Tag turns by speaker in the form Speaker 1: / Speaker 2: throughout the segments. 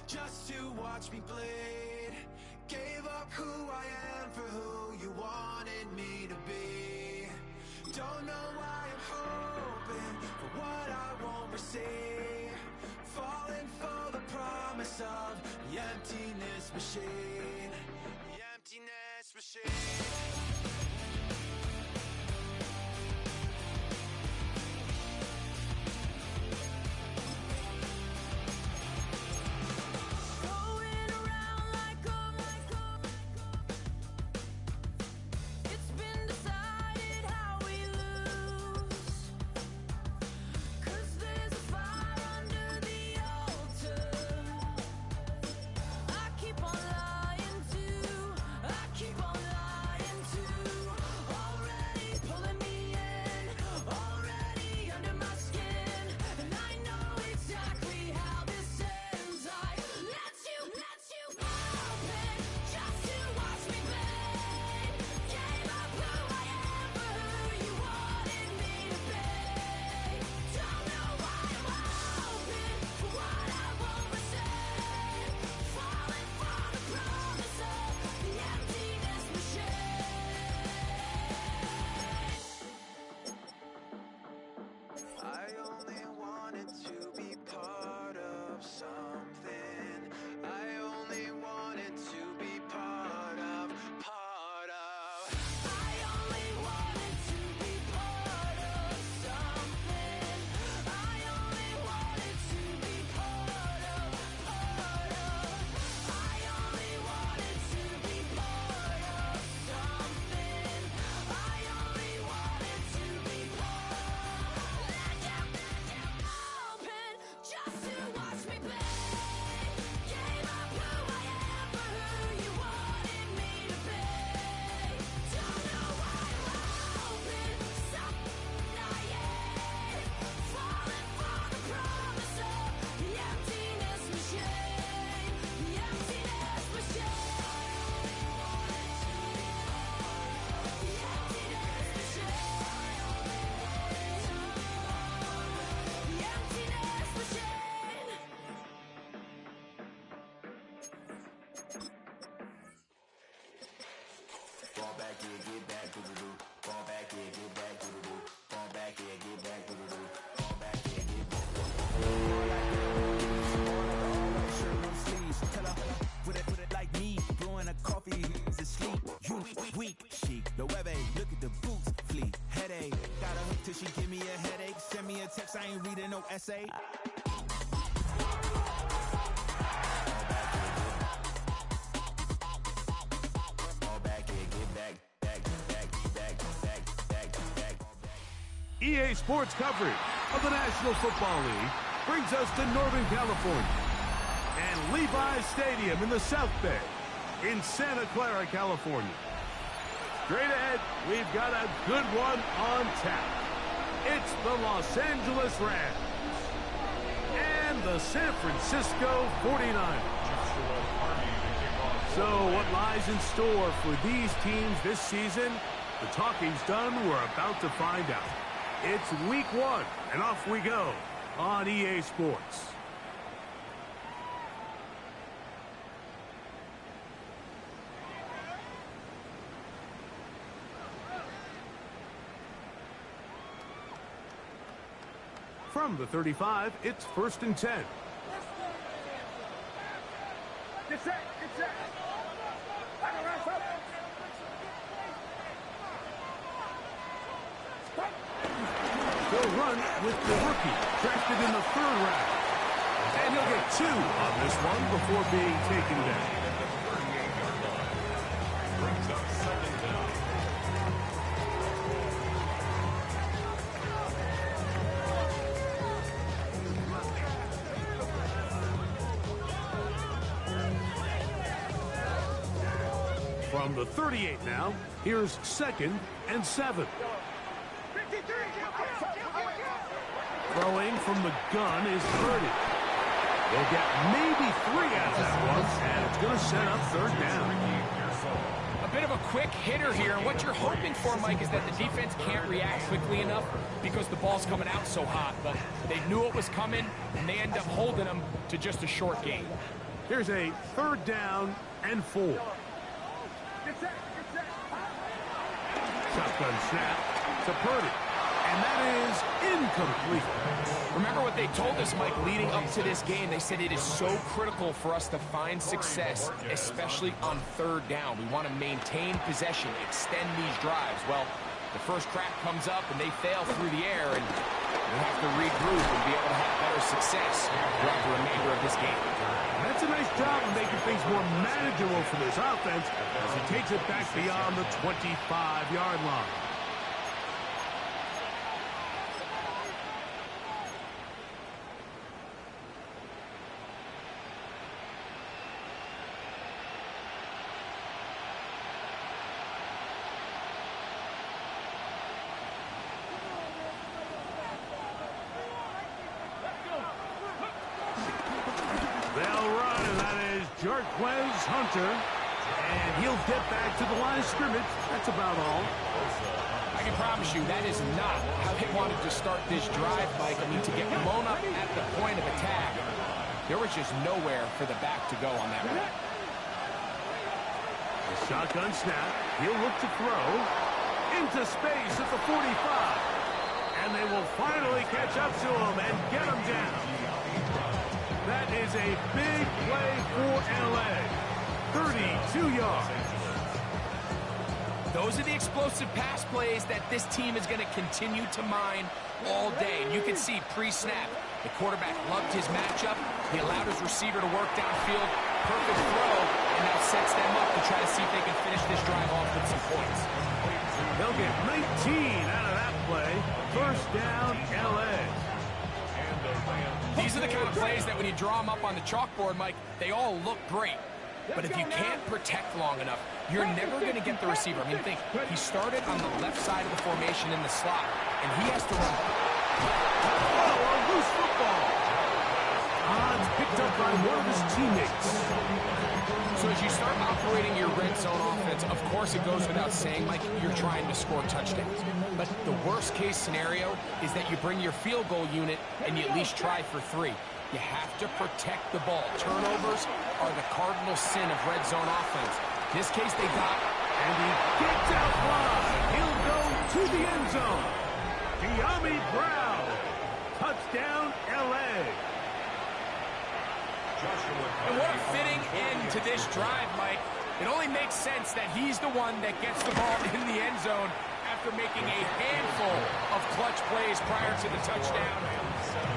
Speaker 1: just to watch me bleed. Gave up who I am for who you wanted me to be. Don't know why I'm hoping for what I won't receive. Falling for the promise of the emptiness machine. The emptiness machine.
Speaker 2: I ain't reading no essay.
Speaker 3: EA Sports coverage of the National Football League brings us to Northern California and Levi's Stadium in the South Bay in Santa Clara, California. Straight ahead, we've got a good one on tap. It's the Los Angeles Rams and the San Francisco 49ers. So what lies in store for these teams this season? The talking's done. We're about to find out. It's week 1, and off we go on EA Sports. From the 35, it's 1st and 10.
Speaker 4: Get set, get set.
Speaker 3: They'll run with the rookie, drafted in the 3rd round. And he'll get 2 on this one before being taken down. From the 38 now, here's 2nd and 7. Throwing from the gun is Purdy. They'll get maybe 3 out of that one, and it's going to set up 3rd down.
Speaker 5: bit of a quick hitter here, and what you're hoping for, Mike, is that the defense can't react quickly enough because the ball's coming out so hot, but they knew it was coming, and they end up holding them to just a short gain.
Speaker 3: Here's a 3rd down and 4.
Speaker 4: Get set, get set.
Speaker 3: Shotgun snap to Purdy, and that is incomplete.
Speaker 5: Remember what they told us, Mike, leading up to this game. They said it is so critical for us to find success, especially on 3rd down. We want to maintain possession, extend these drives. Well, the first crack comes up, and they fail through the air, and we have to regroup and be able to have better success throughout the remainder of this game.
Speaker 3: That's a nice job of making things more manageable for this offense as he takes it back beyond the 25-yard line. They'll run, and that is Jarquez Hunter. And he'll get back to the line of scrimmage. That's about all.
Speaker 5: I can promise you that is not how they wanted to start this drive, Mike. I mean, to get blown up at the point of attack, there was just nowhere for the back to go on that run.
Speaker 3: The shotgun snap. He'll look to throw into space at the 45. And they will finally catch up to him and get him down. That is a big play for LA. 32 yards.
Speaker 5: Those are the explosive pass plays that this team is going to continue to mine all day. And you can see pre-snap, the quarterback loved his matchup. He allowed his receiver to work downfield. Perfect throw, and now sets them up to try to see if they can finish this drive off with some points.
Speaker 3: They'll get 19 out of that play. First down, LA.
Speaker 5: These are the kind of plays that when you draw them up on the chalkboard, Mike, they all look great. But if you can't protect long enough, you're never going to get the receiver. I mean, think, he started on the left side of the formation in the slot, and he has to run.
Speaker 3: Oh, a loose football. Odds picked up by one of his teammates.
Speaker 5: So as you start operating your red zone offense, of course it goes without saying, Mike, you're trying to score touchdowns. But the worst case scenario is that you bring your field goal unit and you at least try for 3. You have to protect the ball. Turnovers are the cardinal sin of red zone offense. In this case, they got it.
Speaker 3: And he gets out wide. He'll go to the end zone. De'Ami Brown. Touchdown, LA.
Speaker 5: And what a fitting end to this drive, Mike. It only makes sense that he's the one that gets the ball in the end zone after making a handful of clutch plays prior to the touchdown.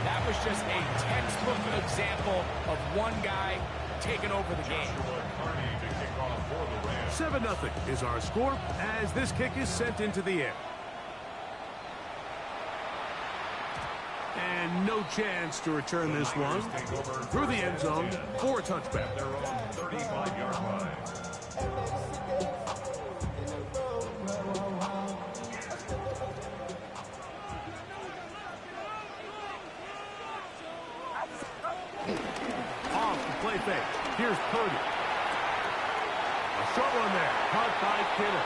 Speaker 5: That was just a textbook example of one guy taking over the game.
Speaker 3: 7-0 is our score as this kick is sent into the air. And no chance to return this one through the end zone for a touchback. Off the play fake. Here's Purdy. A short one there. Caught by Kittle.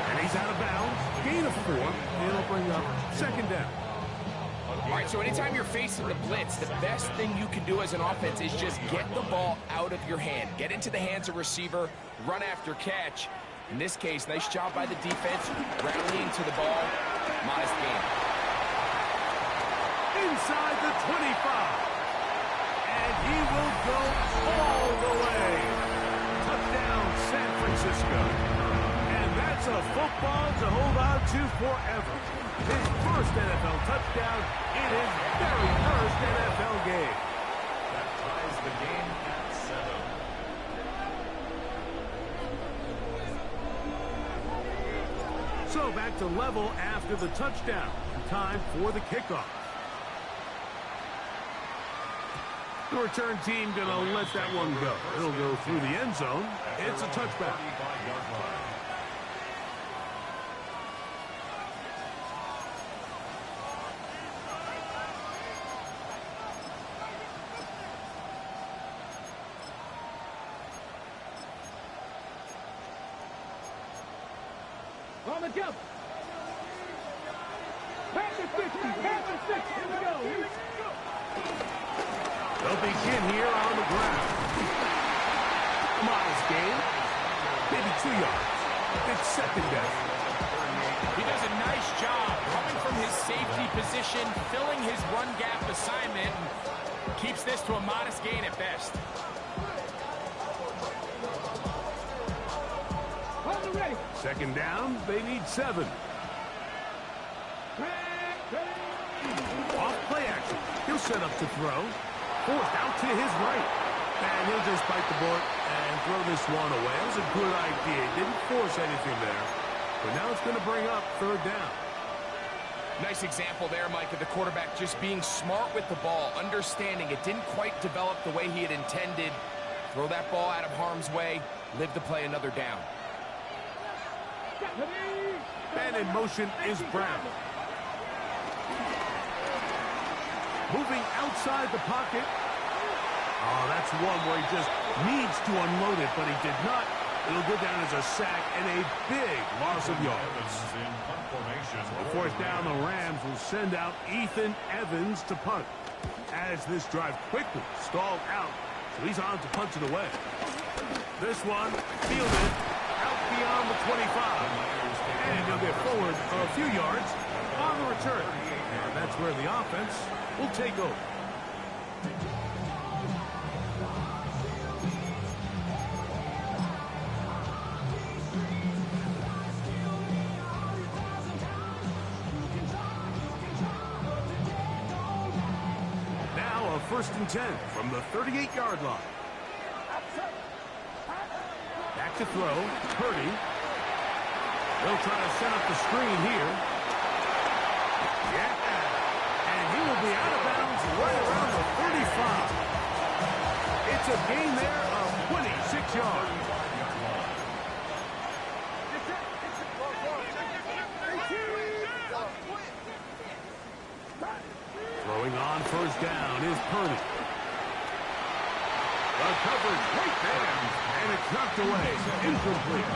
Speaker 3: And he's out of bounds. Gain of 4. It'll bring up 2nd down.
Speaker 5: All right, so anytime you're facing the blitz, the best thing you can do as an offense is just get the ball out of your hand. Get into the hands of receiver, run after catch. In this case, nice job by the defense, rallying to the ball. Modest gain.
Speaker 3: Inside the 25. And he will go all the way. Touchdown, San Francisco. And that's a football to hold on to forever. His first NFL touchdown in his very first NFL game.
Speaker 6: That ties the game at 7.
Speaker 3: So back to level after the touchdown. Time for the kickoff. The return team going to let that one go. It'll go through the end zone. It's a touchback.
Speaker 4: the jump. Pass the 50. Pass the 60. Here we go.
Speaker 3: They'll begin here on the ground. A modest gain. Maybe 2 yards. It's second down.
Speaker 5: He does a nice job coming from his safety position, filling his run gap assignment, and keeps this to a modest gain at best.
Speaker 4: Ready.
Speaker 3: Second down, they need 7. Off play action. He'll set up to throw. Forced out to his right. And he'll just bite the bullet and throw this one away. It was a good idea. He didn't force anything there. But now it's going to bring up third down.
Speaker 5: Nice example there, Mike, of the quarterback just being smart with the ball, understanding it didn't quite develop the way he had intended. Throw that ball out of harm's way, live to play another down.
Speaker 3: And in motion is Brown. Moving outside the pocket. Oh, that's one where he just needs to unload it, but he did not. It'll go down as a sack and a big loss of yards. So fourth down, the Rams will send out Ethan Evans to punt. As this drive quickly stalled out, so he's on to punt it away. This one fielded out beyond the 25. And he'll get forward a few yards on the return. And that's where the offense will take over. Now a 1st and 10 from the 38-yard line. Back to throw. Purdy. They'll try to set up the screen here. Yeah. And he will be out of bounds right around the 35. It's a gain there of 26 yards. Throwing on 1st down is Purdy. The coverage right there. And it's knocked away. Incomplete.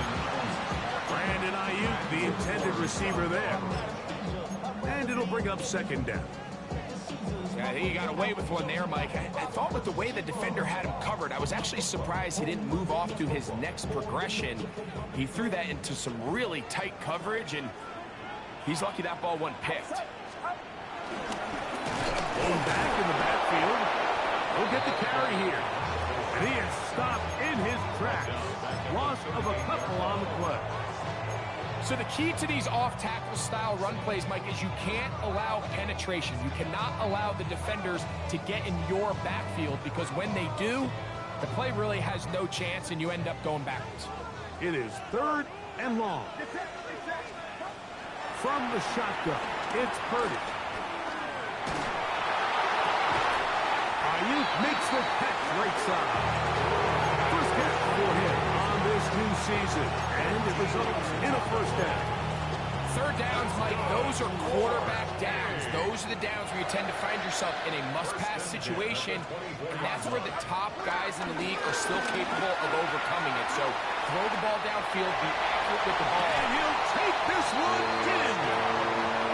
Speaker 3: Brandon Ayuk, the intended receiver there. And it'll bring up 2nd down.
Speaker 5: Yeah, I think he got away with one there, Mike. I thought with the way the defender had him covered, I was actually surprised he didn't move off to his next progression. He threw that into some really tight coverage, and he's lucky that ball wasn't picked.
Speaker 3: Going back in the backfield. He'll get the carry here. And he is stopped in his tracks. Loss of a couple on the play.
Speaker 5: So the key to these off-tackle style run plays, Mike, is you can't allow penetration. You cannot allow the defenders to get in your backfield, because when they do, the play really has no chance and you end up going backwards.
Speaker 3: It is 3rd and long. From the shotgun, it's Purdy. Ayuk makes the catch right side. First catch for him on this new season, and it results in a 1st down.
Speaker 5: 3rd downs, Mike, those are quarterback downs. Those are the downs where you tend to find yourself in a must-pass situation, and that's where the top guys in the league are still capable of overcoming it. So throw the ball downfield, be accurate with the ball.
Speaker 3: And he'll take this one in.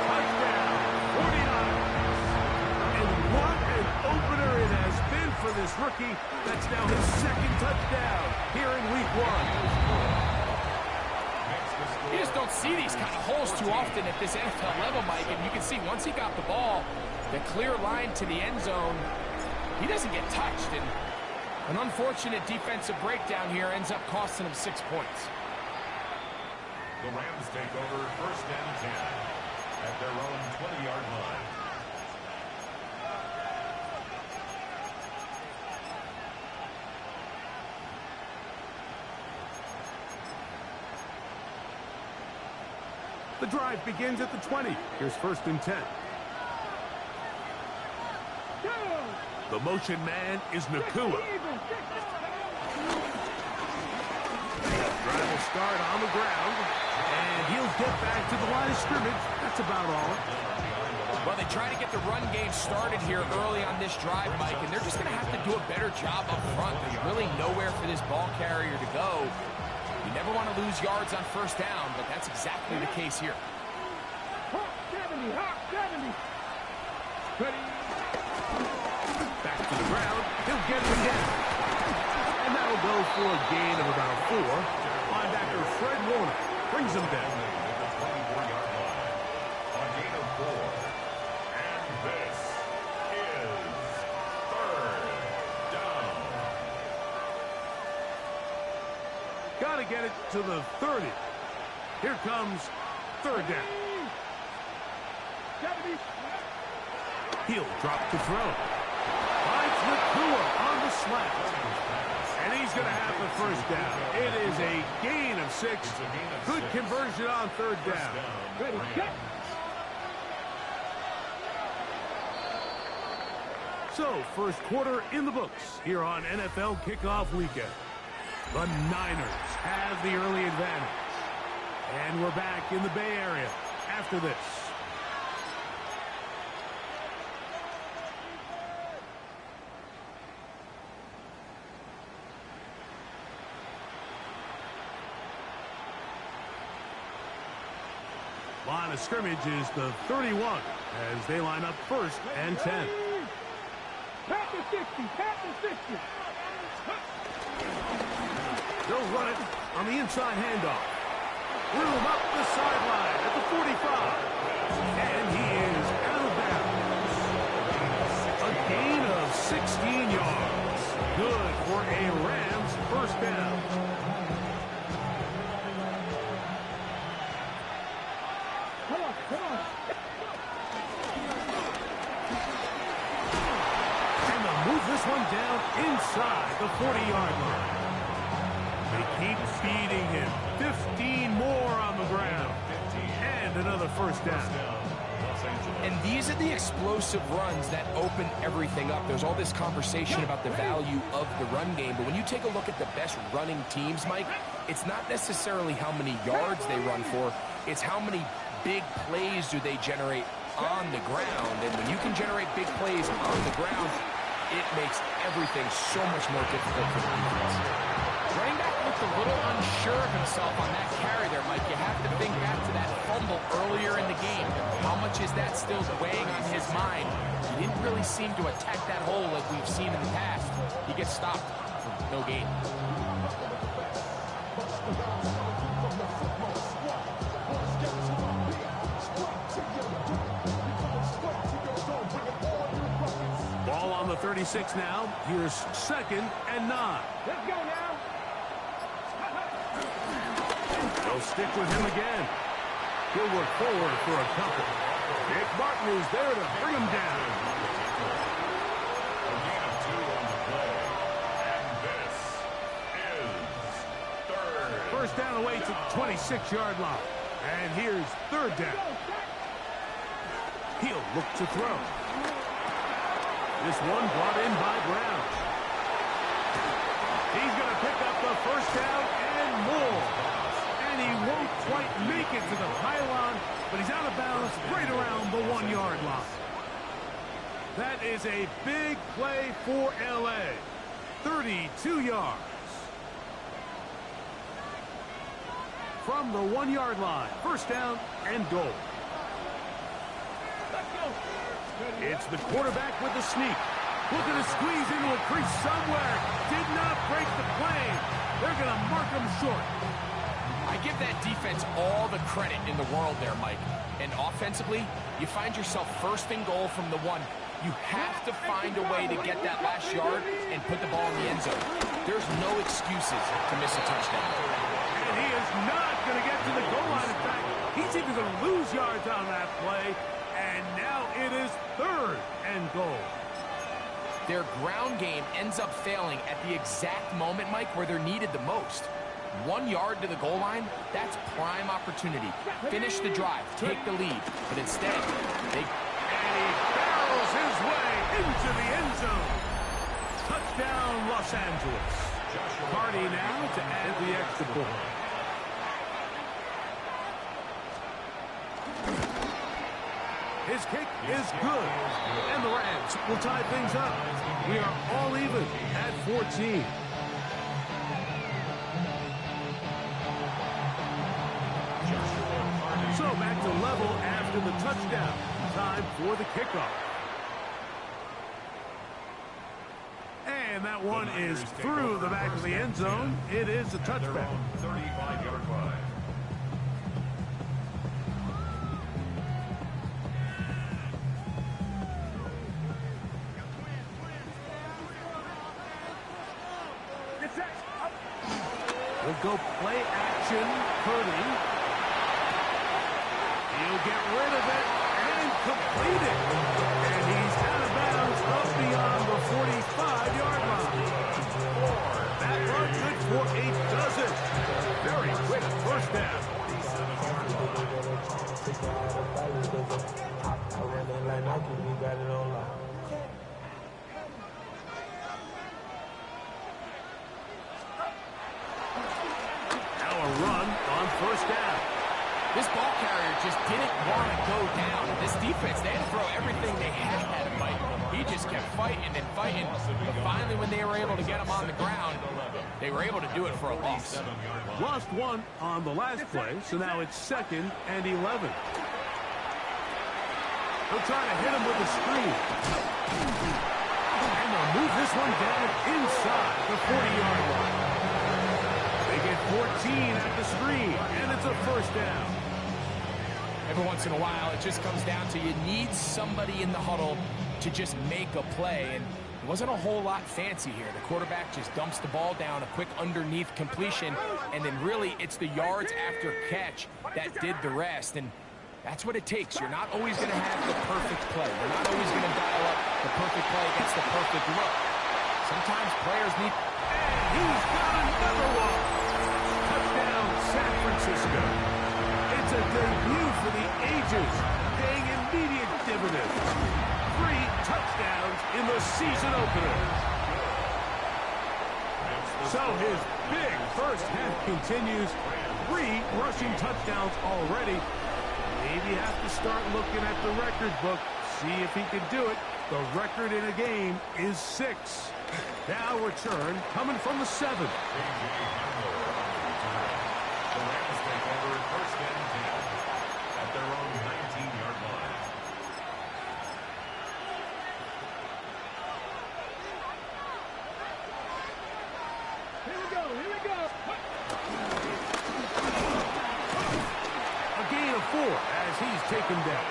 Speaker 3: Touchdown, 49ers. And what an opener it has been for this rookie. That's now his 2nd touchdown here in week 1.
Speaker 5: You just don't see these kind of holes too often at this NFL level, Mike. And you can see once he got the ball, the clear line to the end zone, he doesn't get touched. And an unfortunate defensive breakdown here ends up costing him 6 points.
Speaker 6: The Rams take over 1st and 10 at their own 20-yard line.
Speaker 3: The drive begins at the 20. Here's 1st and 10. The motion man is Nacua. Drive will start on the ground, and he'll get back to the line of scrimmage. That's about all.
Speaker 5: Well, they try to get the run game started here early on this drive, Mike, and they're just going to have to do a better job up front. There's really nowhere for this ball carrier to go. You never want to lose yards on first down, but that's exactly the case here.
Speaker 4: Hawk 70, Hawk 70. Ready.
Speaker 3: Back to the ground. He'll get it again. And that'll go for a gain of about 4. Linebacker Fred Warner brings him down.
Speaker 6: At the 24-yard line. On gain of 4. And this is third down.
Speaker 3: Got to get it to the 30. Here comes third down.
Speaker 4: 70.
Speaker 3: He'll drop to throw. Finds Nakua on the slant. And he's going to have the first down. It is a gain of 6. Good conversion on third down.
Speaker 4: Ready, set.
Speaker 3: So, first quarter in the books here on NFL Kickoff Weekend. The Niners have the early advantage. And we're back in the Bay Area after this. Line of scrimmage is the 31 as they line up first and 10.
Speaker 4: Pass the 60, pass the 60.
Speaker 3: They'll run it on the inside handoff. Room up the sideline at the 45. And he is out of bounds. A gain of 16 yards. Good for a Rams first down.
Speaker 4: Come on, come on.
Speaker 3: And they'll move this one down inside the 40-yard line. They keep feeding him. 15 more on the ground. And another first down.
Speaker 5: And these are the explosive runs that open everything up. There's all this conversation about the value of the run game, but when you take a look at the best running teams, Mike, it's not necessarily how many yards they run for, it's how many big plays do they generate on the ground. And when you can generate big plays on the ground, it makes everything so much more difficult for the defense. Running back looked a little unsure of himself on that carry there, Mike. You have to think back to that fumble earlier in the game. How much is that still weighing on his mind? He didn't really seem to attack that hole like we've seen in the past. He gets stopped for no gain.
Speaker 3: Ball on the 36 now. Here's second and 9.
Speaker 4: Let's go now.
Speaker 3: They'll stick with him again. He'll work forward for a couple. Nick Martin is there to bring him down.
Speaker 6: A gain of 2 on the play. And this is third.
Speaker 3: First down away to the 26-yard line. And here's third down. He'll look to throw. This one brought in by Brown. He's going to pick up the first down and more. And he won't quite make it to the pylon, but he's out of bounds right around the 1-yard line. That is a big play for L.A. 32 yards. From the 1-yard line, first down and goal.
Speaker 4: Let's go.
Speaker 3: It's the quarterback with the sneak. Looking to squeeze into a crease somewhere. Did not break the plane. They're going to mark him short.
Speaker 5: I give that defense all the credit in the world there, Mike. And offensively, you find yourself first and goal from the 1. You have to find a way to get that last yard and put the ball in the end zone. There's no excuses to miss a touchdown.
Speaker 3: And he is not going to get to the goal line. In fact, he's even going to lose yards on that play. And now it is third and goal.
Speaker 5: Their ground game ends up failing at the exact moment, Mike, where they're needed the most. 1 yard to the goal line, that's prime opportunity. Finish the drive, take the lead. But instead, they...
Speaker 3: And he barrels his way into the end zone. Touchdown, Los Angeles. Party now to add the extra point. His kick is good. And the Rams will tie things up. We are all even at 14. So back to level after the touchdown. Time for the kickoff. And that one is through the back of the end zone. It is a touchback.
Speaker 6: 35-yard line.
Speaker 3: We'll go play action. Purdy. He'll get rid of it and complete it. And he's out of bounds up beyond the 45-yard line. That run good for a dozen. Very quick first down. Now a run on first down.
Speaker 5: This ball carrier just didn't want to go down. This defense, they had to throw everything they had at him, Mike. He just kept fighting and fighting. But finally, when they were able to get him on the ground, they were able to do it for a loss.
Speaker 3: Lost one on the last play, so now it's 2nd and 11. They'll try to hit him with a screen. And they'll move this one down inside the 40-yard line. They get 14 at the screen, and it's a first down.
Speaker 5: Every once in a while, it just comes down to you need somebody in the huddle to just make a play. And it wasn't a whole lot fancy here. The quarterback just dumps the ball down, a quick underneath completion, and then really it's the yards after catch that did the rest. And that's what it takes. You're not always going to have the perfect play. You're not always going to dial up the perfect play against the perfect look. Sometimes players need...
Speaker 3: And he's got another one. Touchdown, San Francisco. It's a debut for the ages, paying immediate dividends. 3 touchdowns in the season opener. So his big first half continues. 3 rushing touchdowns already. Maybe have to start looking at the record book, see if he can do it. The record in a game is 6. Now return coming from the 7.
Speaker 6: The Rams take over 1st and 10 at their own 19-yard line.
Speaker 4: Here we go, here we go.
Speaker 3: A gain of 4 as he's taken down.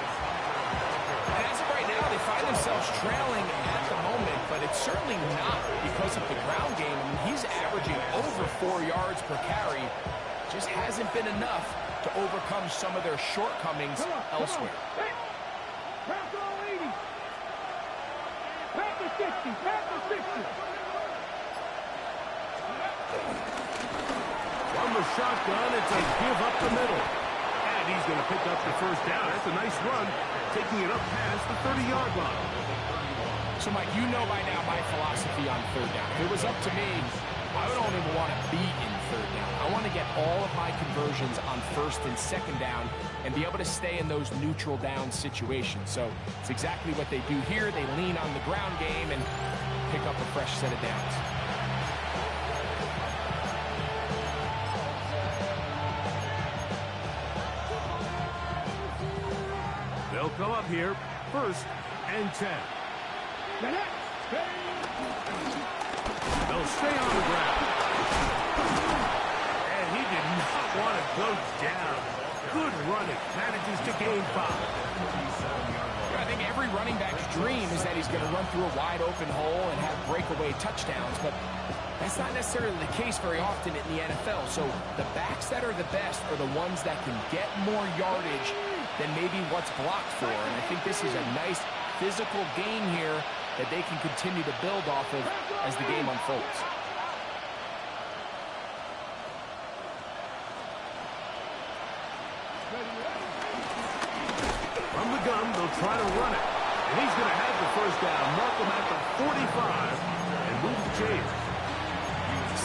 Speaker 5: And as of right now, they find themselves trailing at the moment, but it's certainly not because of the ground game. I mean, he's averaging over 4 yards per carry. Just hasn't been enough to overcome some of their shortcomings elsewhere.
Speaker 4: Hey, pass all 80. Pass the 60, pass the 60.
Speaker 3: From the shotgun, it's a give up the middle. And he's going to pick up the first down. That's a nice run, taking it up past the 30-yard line.
Speaker 5: So, Mike, you know by now my philosophy on 3rd down. If it was up to me, I don't even want to be in 3rd down. I want to get all of my conversions on 1st and 2nd down and be able to stay in those neutral down situations. So it's exactly what they do here. They lean on the ground game and pick up a fresh set of downs.
Speaker 3: They'll come up here, 1st and 10. They'll stay on the ground. And he did not want to go down. Good running. Manages to gain 5.
Speaker 5: I think every running back's dream is that he's going to run through a wide open hole and have breakaway touchdowns, but that's not necessarily the case very often in the NFL. So the backs that are the best are the ones that can get more yardage than maybe what's blocked for. And I think this is a nice physical gain here that they can continue to build off of as the game unfolds.
Speaker 3: From the gun, they'll try to run it. And he's going to have the first down. Mark him at the 45 and move the chains.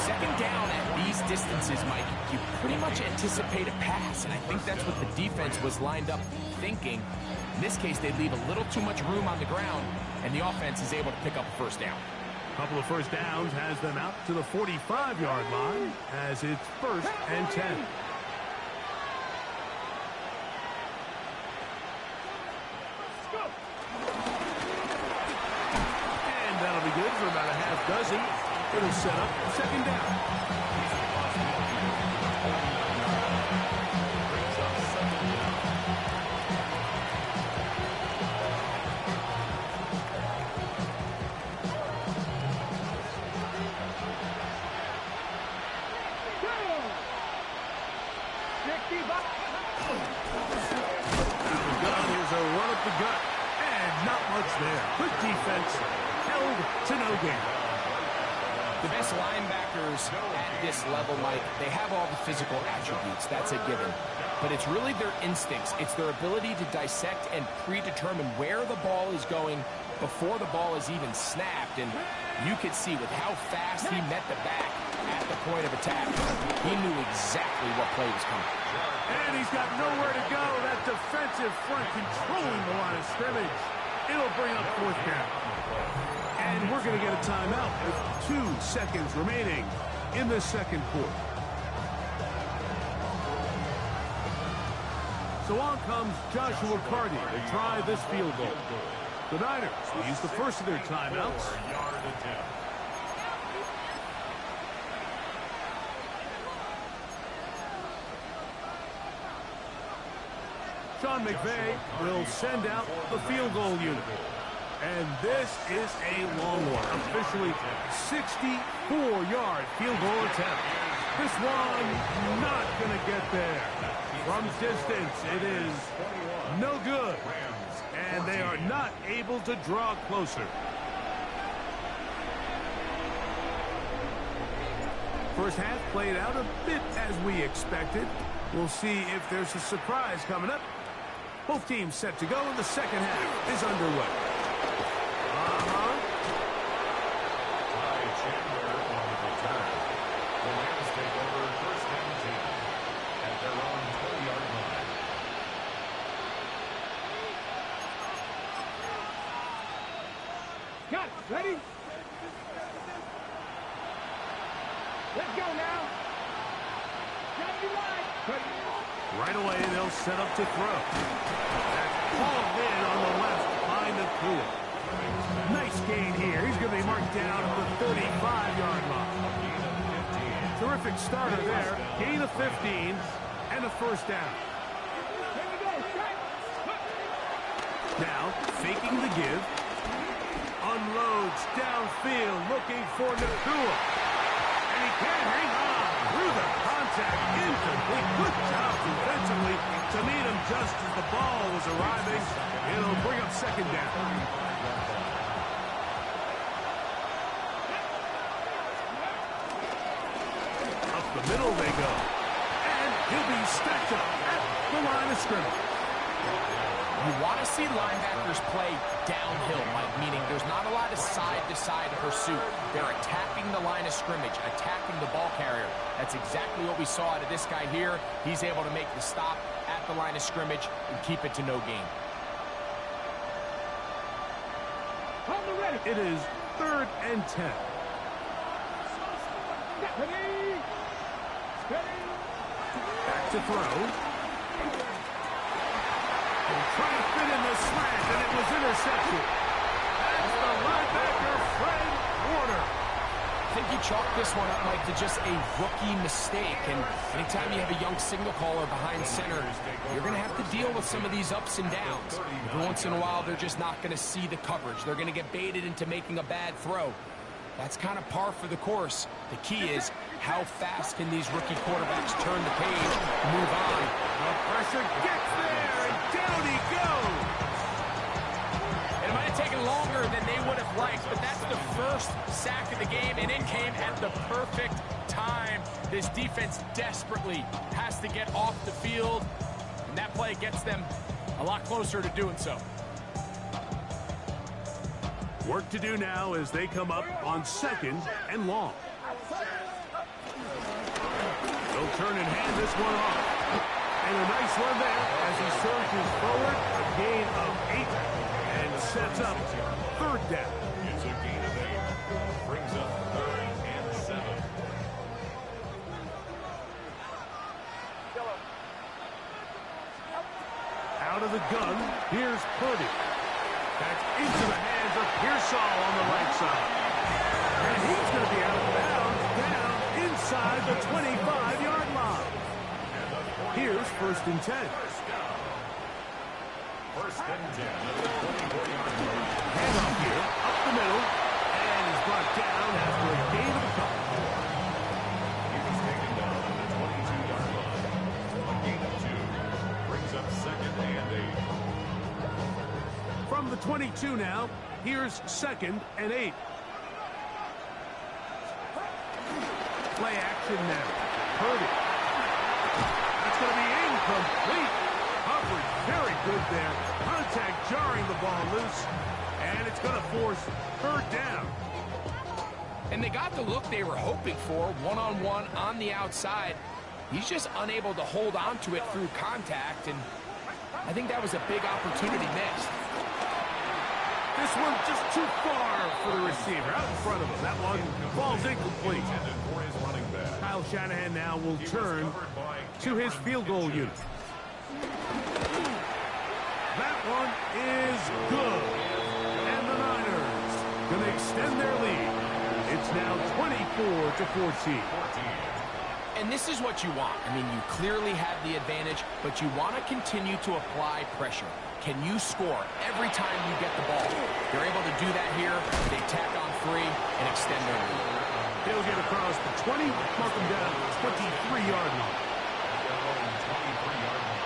Speaker 5: 2nd down at these distances, Mike, you pretty much anticipate a pass, and I think that's what the defense was lined up thinking. In this case, they leave a little too much room on the ground, and the offense is able to pick up a first down.
Speaker 3: A couple of first downs has them out to the 45-yard line as it's 1st and 10. Does he? It'll set up second down. Good defense, held to no gain.
Speaker 5: The best linebackers at this level, Mike, they have all the physical attributes. That's a given. But it's really their instincts. It's their ability to dissect and predetermine where the ball is going before the ball is even snapped. And you could see with how fast he met the back at the point of attack, he knew exactly what play was coming.
Speaker 3: And he's got nowhere to go. That defensive front controlling the line of scrimmage. It'll bring up fourth down. And we're going to get a timeout with 2 seconds remaining in the second quarter. So on comes Joshua Carty to try this field goal. The Niners use the first of their timeouts. Sean McVay will send out the field goal unit. And this is a long one. Officially 64-yard field goal attempt. This one not going to get there. From distance, it is no good. And they are not able to draw closer. First half played out a bit as we expected. We'll see if there's a surprise coming up. Both teams set to go, and the second half is underway.
Speaker 6: Ty Chandler on the return. The Rams take over first and 10 at their own 20-yard line.
Speaker 4: Got it. Ready? Let's go now. Got you right.
Speaker 3: Right away, they'll set up to throw. That's hauled in on the left behind the Nakua. Nice gain here. He's going to be marked down at the 35-yard line. Terrific starter there. Gain of 15 and a first down. Now, faking the give. Unloads downfield, looking for Nakua. And he can't hang on through the contact. Incomplete. Good job defensively to meet him just as the ball was arriving. It'll bring up second down. Up the middle they go. And he'll be stacked up at the line of scrimmage.
Speaker 5: You want to see linebackers play downhill, Mike, meaning there's not a lot of side-to-side pursuit. They're attacking the line of scrimmage, attacking the ball carrier. That's exactly what we saw out of this guy here. He's able to make the stop at the line of scrimmage and keep it to no gain.
Speaker 3: It is 3rd and 10. Back to throw. Trying to fit in the slant, and it was intercepted. That's the linebacker, Fred Warner.
Speaker 5: I think you chalk this one up, Mike, to just a rookie mistake. And anytime you have a young signal caller behind center, you're going to have to deal with some of these ups and downs. Every once in a while, they're just not going to see the coverage. They're going to get baited into making a bad throw. That's kind of par for the course. The key is how fast can these rookie quarterbacks turn the page, move on.
Speaker 3: The pressure gets there, and down he goes.
Speaker 5: It might have taken longer than they would have liked, but that's the first sack of the game, and it came at the perfect time. This defense desperately has to get off the field, and that play gets them a lot closer to doing so.
Speaker 3: Work to do now as they come up on 2nd and long. They'll turn and hand this one off. And a nice run there as he surges forward. A gain of 8 and sets up 3rd down.
Speaker 6: It's a gain of 8. Brings up 3rd and 7.
Speaker 3: Out of the gun, here's Purdy. Back into the hands of Pearsall on the right side. And And he's going to be out of bounds, down inside the 25-yard line. Here's 1st and 10.
Speaker 6: First and 10 at the 24-yard line.
Speaker 3: Handoff here, up the middle, and he's brought down after a gain of a couple.
Speaker 6: He was taken down at the 22-yard line. A gain of 2 brings up 2nd and 8.
Speaker 3: From the 22 now, here's 2nd and 8. Play action now. Purdy. That's going to be incomplete. Coverage very good there. Contact jarring the ball loose. And it's going to force 3rd down.
Speaker 5: And they got the look they were hoping for, one-on-one on the outside. He's just unable to hold on to it through contact, and I think that was a big opportunity missed.
Speaker 3: This one just too far for the receiver. Out in front of him. That one falls incomplete.
Speaker 6: Intended for his running back.
Speaker 3: Kyle Shanahan now will turn to his field goal unit. That one is good. And the Niners going to extend their lead. It's now 24-14.
Speaker 5: And this is what you want. I mean, you clearly have the advantage, but you want to continue to apply pressure. Can you score every time you get the ball? They're able to do that here. They tack on 3 and extend their lead.
Speaker 3: He'll get across the 20, mark him down to the 23-yard line.
Speaker 6: Their own 23-yard line.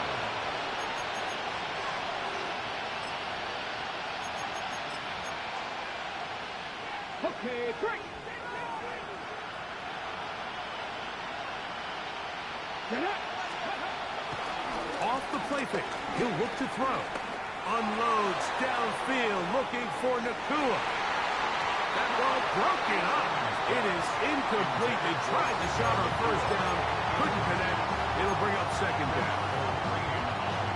Speaker 4: Okay, 3.
Speaker 3: Off the play fake. He'll look to throw. Unloads downfield looking for Nakua. That ball broken up. It is incomplete. They tried the shot on 1st down. Couldn't connect. It'll bring up 2nd down.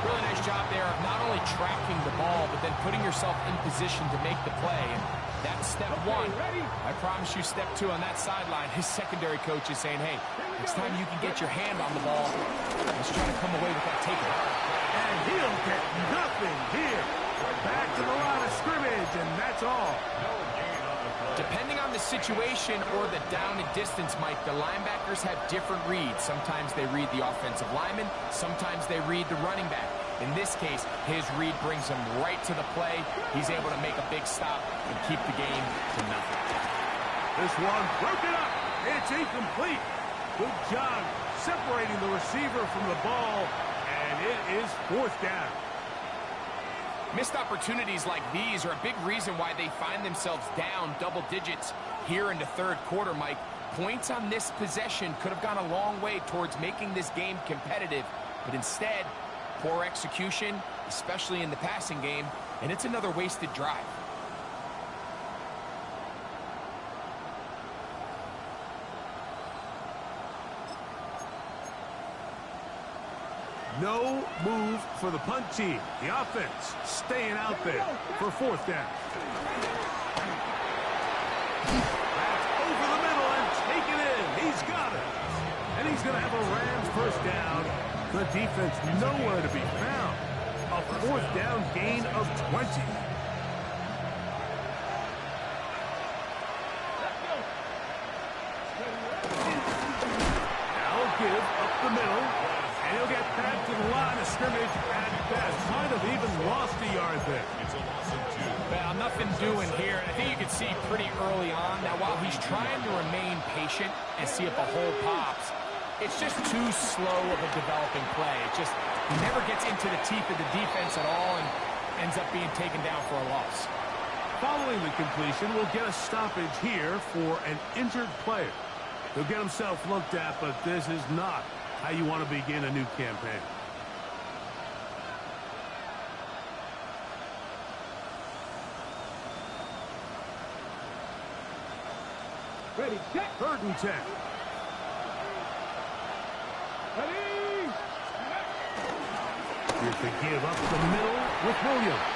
Speaker 5: Really nice job there of not only tracking the ball, but then putting yourself in position to make the play. And that's step 1. I promise you step 2 on that sideline. His secondary coach is saying, hey, next time you can get your hand on the ball, let's try to come away with that takeaway.
Speaker 3: And he'll get nothing here. Back to the line of scrimmage, and that's all.
Speaker 5: Depending on the situation or the down and distance, Mike, the linebackers have different reads. Sometimes they read the offensive lineman. Sometimes they read the running back. In this case, his read brings him right to the play. He's able to make a big stop and keep the game to nothing.
Speaker 3: This one broken up. It's incomplete. Good job separating the receiver from the ball, and it is 4th down.
Speaker 5: Missed opportunities like these are a big reason why they find themselves down double digits here in the 3rd quarter, Mike. Points on this possession could have gone a long way towards making this game competitive, but instead, poor execution, especially in the passing game, and it's another wasted drive.
Speaker 3: No move for the punt team. The offense staying out there for 4th down. That's over the middle and taken in. He's got it. And he's going to have a Rams 1st down. The defense nowhere to be found. A 4th down gain of 20. Now give up the middle. And he'll get back to the line of scrimmage at best. Might have even lost a yard there.
Speaker 6: It's a loss of 2.
Speaker 5: Well, nothing doing here. I think you can see pretty early on. Now, while he's trying to remain patient and see if a hole pops, it's just too slow of a developing play. It just, he never gets into the teeth of the defense at all and ends up being taken down for a loss.
Speaker 3: Following the completion, we'll get a stoppage here for an injured player. He'll get himself looked at, but this is not how you want to begin a new campaign.
Speaker 4: Ready, set.
Speaker 3: 3rd and 10.
Speaker 4: Ready.
Speaker 3: Here's the give up the middle with Williams.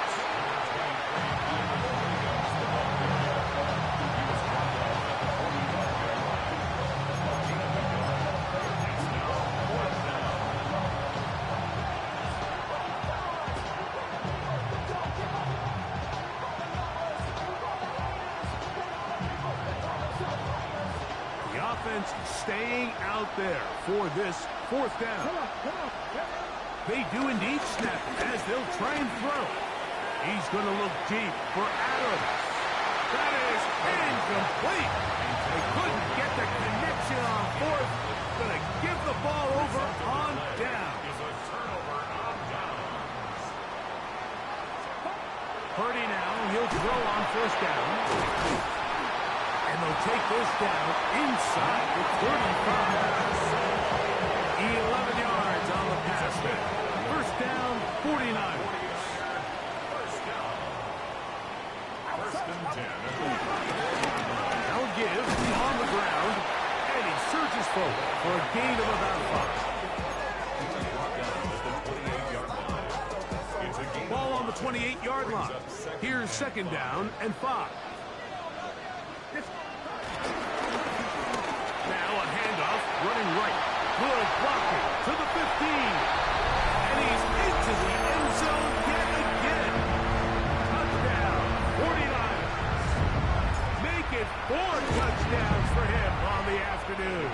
Speaker 3: offense staying out there for this fourth down. They do indeed snap as they'll try and throw. He's going to look deep for Adams. That is incomplete. They couldn't get the connection on fourth. Going to give the ball over on down. Purdy now, he'll throw on first down. And they'll take this down inside the 35. 11 yards on the pass there. First down, 49ers.
Speaker 6: First and 10.
Speaker 3: Now give on the ground, and he surges forward for a gain of about 5. Ball on the 28-yard line. Here's second down and 5. Now a handoff, running right. Good blocking to the 15. And he's into the end zone yet again. Touchdown, 49ers. Make it 4 touchdowns for him on the afternoon.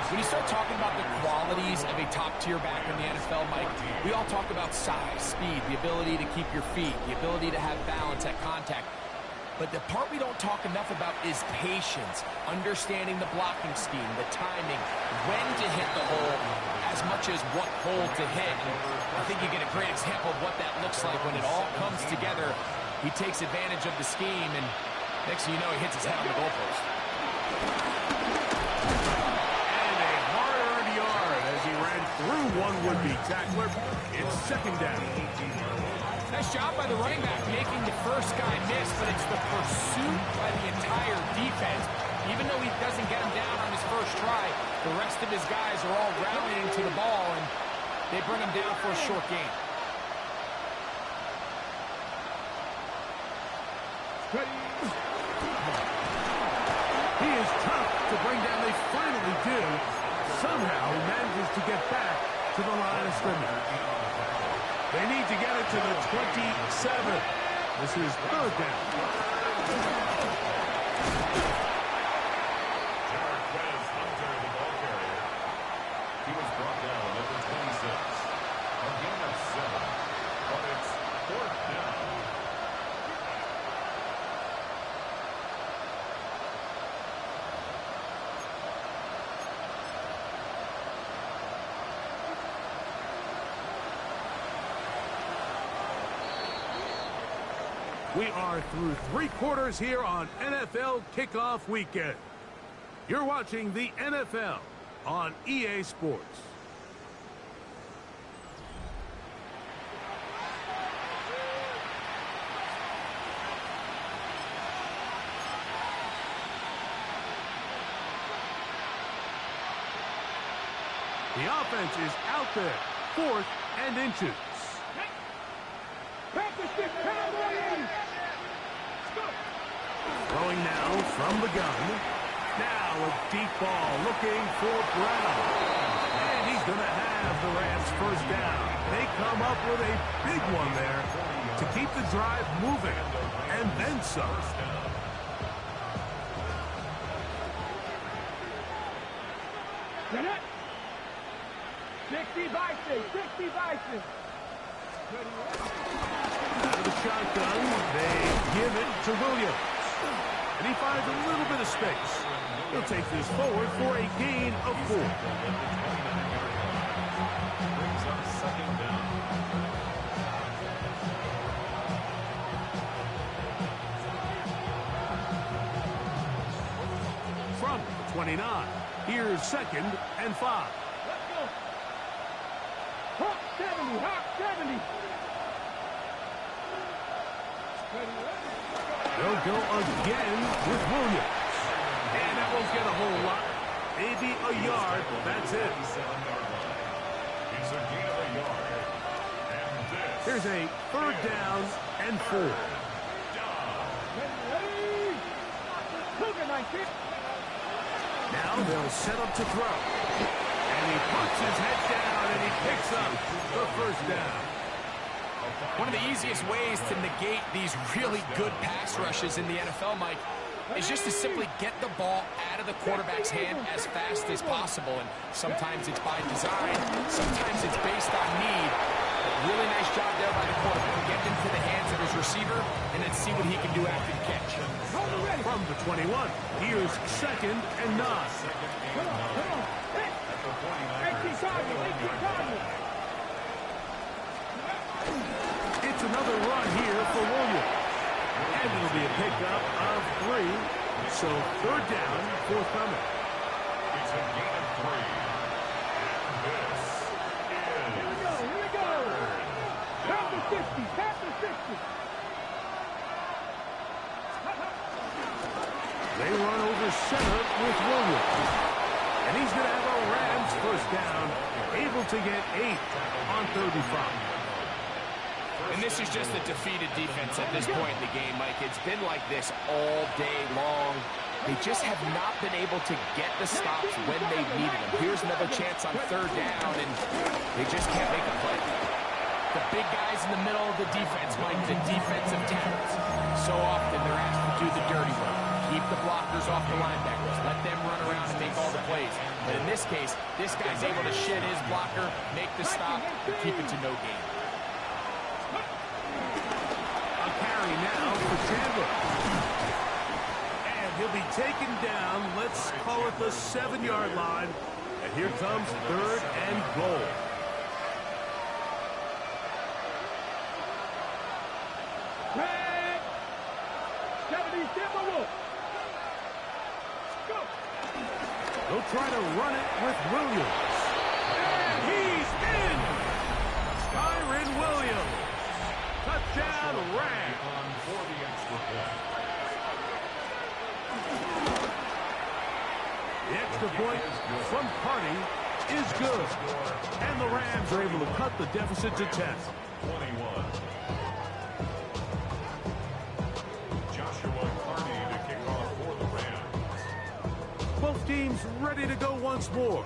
Speaker 5: When you start talking about the qualities of a top-tier back in the NFL, Mike, we all talk about size, speed, the ability to keep your feet, the ability to have balance at contact. But the part we don't talk enough about is patience, understanding the blocking scheme, the timing, when to hit the hole, as much as what hole to hit. I think you get a great example of what that looks like when it all comes together. He takes advantage of the scheme, and next thing you know, he hits his head on the goalpost.
Speaker 3: And a hard-earned yard as he ran through one would-be tackler. It's second down.
Speaker 5: Nice job by the running back making the first guy miss, but it's the pursuit by the entire defense. Even though he doesn't get him down on his first try, the rest of his guys are all rallying to the ball, and they bring him down for a short gain.
Speaker 3: He is tough to bring down. They finally do. Somehow he manages to get back to the line of scrimmage. They need to get it to the 27. This is third down.
Speaker 6: Jarquez Hunter, the ball carrier. He was brought down at number 26. A gain of 7. But it's fourth down.
Speaker 3: We are through 3 quarters here on NFL Kickoff Weekend. You're watching the NFL on EA Sports. The offense is out there, 4th and inches. Throwing now from the gun. Now a deep ball looking for Brown. And he's going to have the Rams first down. They come up with a big one there to keep the drive moving. And then some. Out of the shotgun, they give it to Williams. And he finds a little bit of space. He'll take this forward for a gain of 4.
Speaker 6: Brings up second down.
Speaker 3: From the 29, here's second and 5.
Speaker 4: Let's go. Hawk 70, Hawk 70.
Speaker 3: They'll go again with Williams. And that won't get a whole lot. Maybe a yard. That's it.
Speaker 6: It's a gain of a yard. And this
Speaker 3: Here's a third down and 4. Now they'll set up to throw. And he puts his head down and he picks up the first down.
Speaker 5: One of the easiest ways to negate these really good pass rushes in the NFL, Mike, is just to simply get the ball out of the quarterback's hand as fast as possible. And sometimes it's by design, sometimes it's based on need. But really nice job there by the quarterback. Get into the hands of his receiver and then see what he can do after the catch.
Speaker 3: From the 21, here's 2nd and 9.
Speaker 4: Come on. 18 Cardinals.
Speaker 3: It's another run here for Williams. And it'll be a pickup of 3. So 3rd down, forthcoming.
Speaker 6: It's a gain of 3. And this
Speaker 4: Here we go. Pass the 60.
Speaker 3: They run over center with Williams. And he's going to have a Rams 1st down, able to get 8 on 35.
Speaker 5: And this is just a defeated defense at this point in the game, Mike. It's been like this all day long. They just have not been able to get the stops when they've needed them. Here's another chance on 3rd down, and they just can't make a play. The big guys in the middle of the defense, Mike, the defensive tackles. So often they're asked to do the dirty work. Keep the blockers off the linebackers. Let them run around and make all the plays. But in this case, this guy's able to shed his blocker, make the stop, and keep it to no gain.
Speaker 3: Now for Chandler. And he'll be taken down, let's call it the 7-yard line. And here comes 3rd and goal.
Speaker 4: Red. 70 Timberwolves. Go.
Speaker 3: They'll try to run it with Williams. And he's in! Kyren Williams. Touchdown, Rams.
Speaker 6: for the extra point.
Speaker 3: The extra point from Party is good. And the Rams are able to cut the deficit to 10.
Speaker 6: 21. Joshua Party to kick off for the Rams.
Speaker 3: Both teams ready to go once more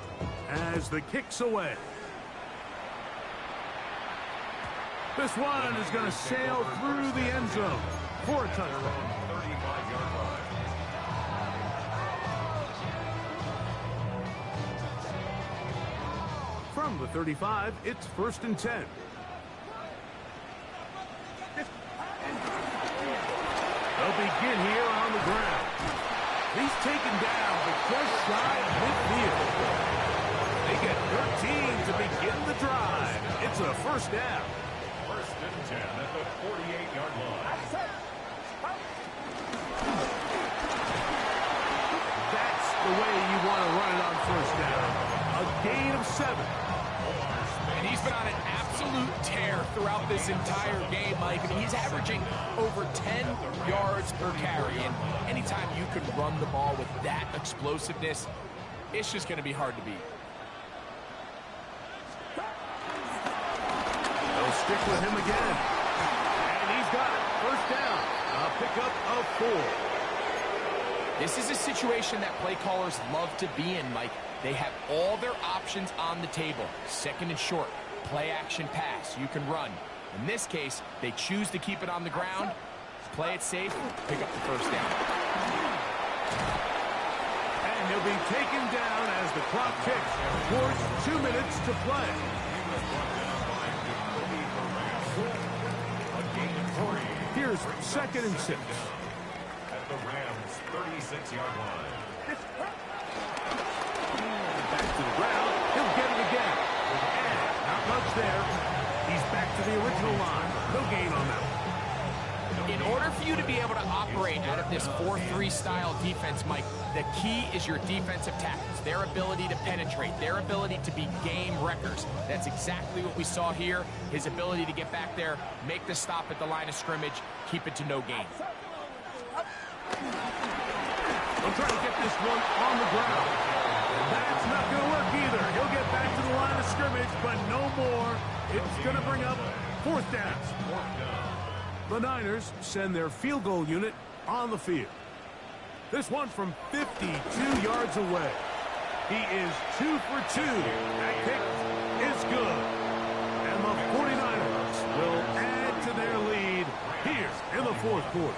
Speaker 3: as the kick's away. This one is going to sail through the end zone for a touchdown.
Speaker 6: 35-yard line.
Speaker 3: From the 35, it's 1st and 10. They'll begin here on the ground. He's taken down, but just shy of midfield. They get 13 to begin the drive. It's a 1st down.
Speaker 6: 1st and 10 at the 48-yard line.
Speaker 3: That's the way you want to run it on 1st down. A gain of 7.
Speaker 5: And he's been on an absolute tear throughout this entire game, Mike. I mean, he's averaging over 10 yards per carry. And anytime you can run the ball with that explosiveness, it's just going to be hard to beat.
Speaker 3: They'll stick with him again. And he's got it. 1st down. A pickup of 4.
Speaker 5: This is a situation that play callers love to be in, Mike. They have all their options on the table. 2nd and short, play action pass, you can run. In this case, they choose to keep it on the ground, play it safe, pick up the 1st down.
Speaker 3: And he'll be taken down as the clock ticks towards 2 minutes to play.
Speaker 6: A gain of 3
Speaker 3: Here's 2nd and 6.
Speaker 6: at the Rams' 36-yard line.
Speaker 3: Back to the ground. He'll get it again. And not much there. He's back to the original line. No gain on that one.
Speaker 5: In order for you to be able to operate out of this 4-3 style defense, Mike, the key is your defensive tackles, their ability to penetrate, their ability to be game wreckers. That's exactly what we saw here, his ability to get back there, make the stop at the line of scrimmage, keep it to no gain.
Speaker 3: They'll try to get this one on the ground. That's not going to work either. He'll get back to the line of scrimmage, but no more. It's going to bring up 4th down. The Niners send their field goal unit on the field. This one from 52 yards away. He is 2 for 2. That kick is good. And the 49ers will add to their lead here in the 4th quarter.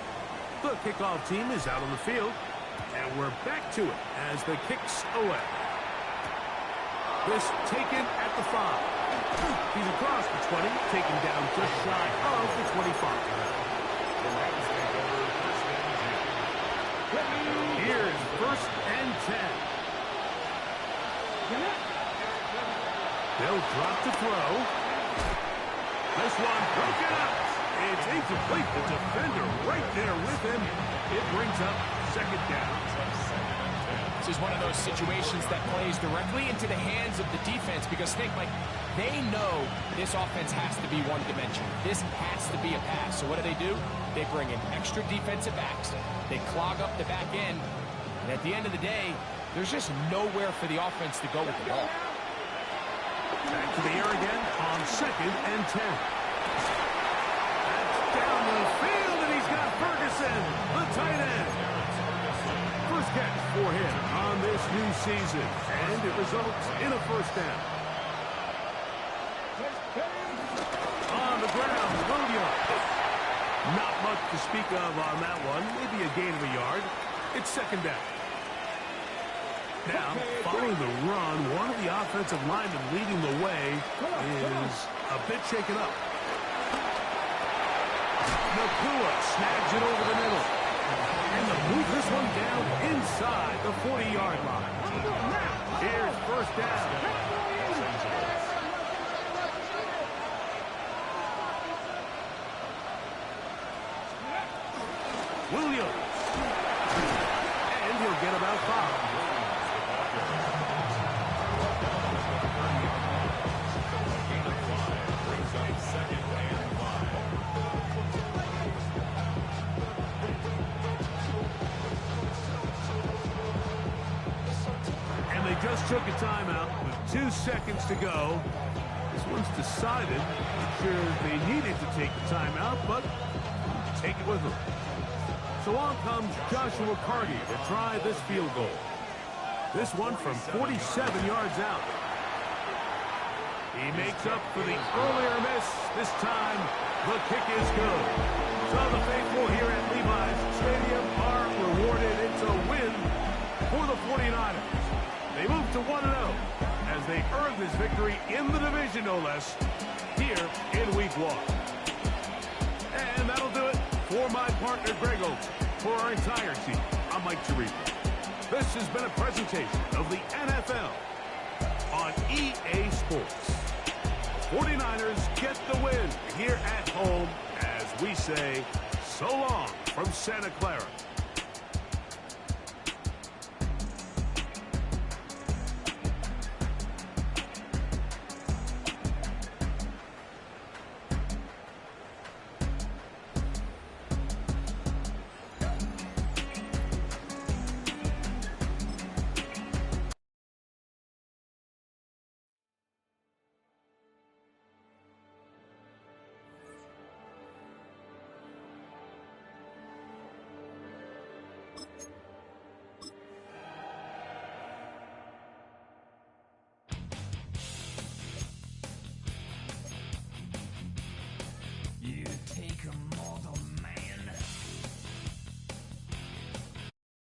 Speaker 3: The kickoff team is out on the field, and we're back to it as the kick's away. This taken at the 5. He's across the 20, taken down just shy of the 25. Here's 1st and 10. They'll drop to throw. This one broken up. It's incomplete. The defender right there with him. It brings up 2nd down.
Speaker 5: This is one of those situations that plays directly into the hands of the defense because think, Mike, they know this offense has to be one-dimensional. This has to be a pass. So what do? They bring in extra defensive backs. They clog up the back end. And at the end of the day, there's just nowhere for the offense to go with the ball.
Speaker 3: Back to the air again on 2nd and 10. That's down the field, and he's got Ferguson, the tight end. First catch for him on this new season, and it results in a 1st down. On the ground, Williams. Not much to speak of on that one. Maybe a gain of a yard. It's 2nd down. Now, following the run, one of the offensive linemen leading the way is a bit shaken up. Nakua snags it over the middle. And they'll move this one down inside the 40-yard line. Here's 1st down. Williams. And he'll get about 5. And they just took a timeout with 2 seconds to go. This one's decided. I'm sure they needed to take the timeout, but take it with them. So on comes Joshua Carty to try this field goal. This one from 47 yards out. He makes up for the earlier miss. This time, the kick is good. So the faithful here at Levi's Stadium are rewarded. It's a win for the 49ers. They move to 1-0 as they earn this victory in the division, no less, here in Week 1. And that'll do it for my partner, Greg Olsen. For our entire team, I'm Mike Tirico. This has been a presentation of the NFL on EA Sports. 49ers get the win here at home as we say so long from Santa Clara.